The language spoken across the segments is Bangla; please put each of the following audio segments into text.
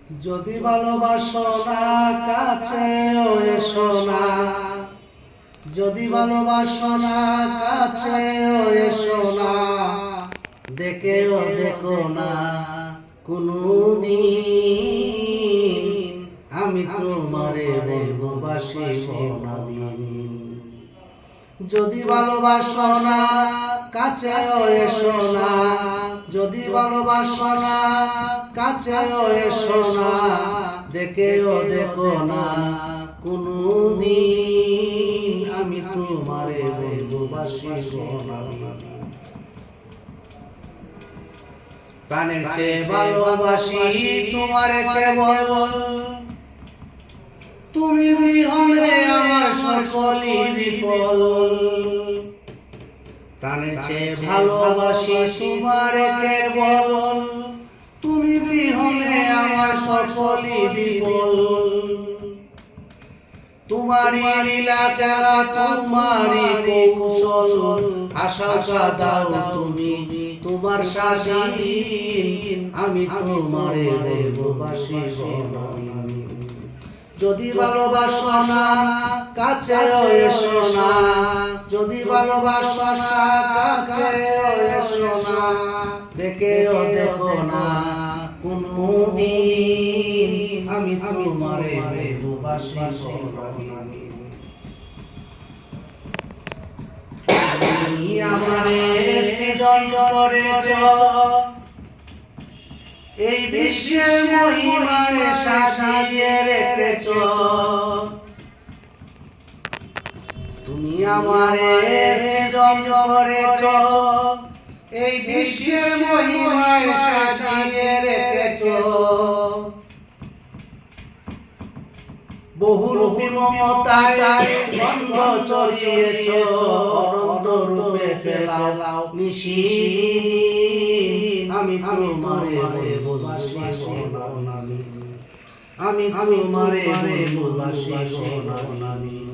যদি ভালোবাসো না কাছে এসো না, যদি ভালোবাসো না কাছে এসো না, দেখেও দেখো না কোনদিন আমি তোমারে ভালোবাসি নবীন। যদি ভালোবাসো না কাছে এসো না, যদি ভালোবাসো না কাছে এসো না, দেখেও দেখো না কোনদিন আমি তোমারে ভালোবাসি নবীন। প্রাণের চেয়ে ভালোবাসি তোমারে কেবল, তুমি বিহনে আমার সকলই বিফল। প্রাণের চেয়ে ভালোবাসি তোমারে কেবল, তুমি বিহনে আমার সকলই বিফল। তোমারি লীলা খেলা তোমারি কৌশল, আশা দাও তুমি তোমার স্বাধীন, আমি তোমারে ভালোবাসি নবীন। যদি ভালোবাসো না কাছে এসো না, যদি ভালোবাসো না কাছে এসো না, দেখেও দেখো না কোনদিন আমি তোমারে ভালোবাসি নবীন। তুমি আমারে সৃজন করেছ, এই বিশ্বের মহিমায় সাজিয়ে রেখেছ। তুমি আমারে সৃজন করেছ, এই বিশ্বের মহিমায় সাজিয়ে রেখেছ। বহুরূপী মমতায় গন্ধ ছড়িয়েছ, অনন্ত রূপে ফেলাও নিশি, আমি তোমারে ভালোবাসি নবীন। আমি তোমারে ভালোবাসি নবীন।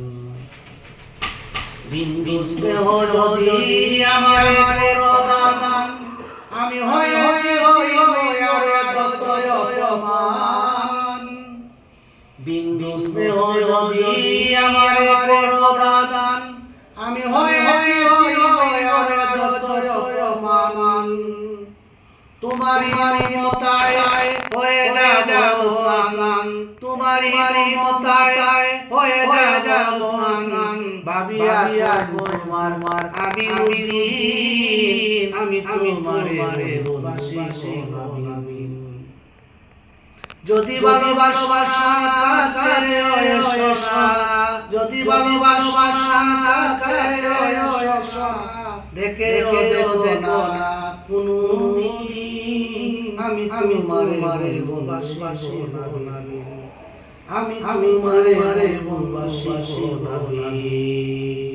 বিন্দু স্নেহ যদি আমার প্রদান, আমি হয়েছি অপমান। বিন্দু স্নেহ যদি আমার প্রদান, আমি হয়েছি অপমান। তোমারি মমতায় হয়ে যাবো আনন, তোমারি মমতায় হয়ে যাবো আনন। ভাবিয়া তোমার আমি রুদিন, আমি তোমারে ভালোবাসি নবীন। যদি ভালোবাসো কাছে এসো না, যদি ভালোবাসো কাছে এসো না, দেখেও দেখো না কোনদিন আমি তোমারে ভালোবাসি নবীন। আমি তোমারে ভালোবাসি নবীন।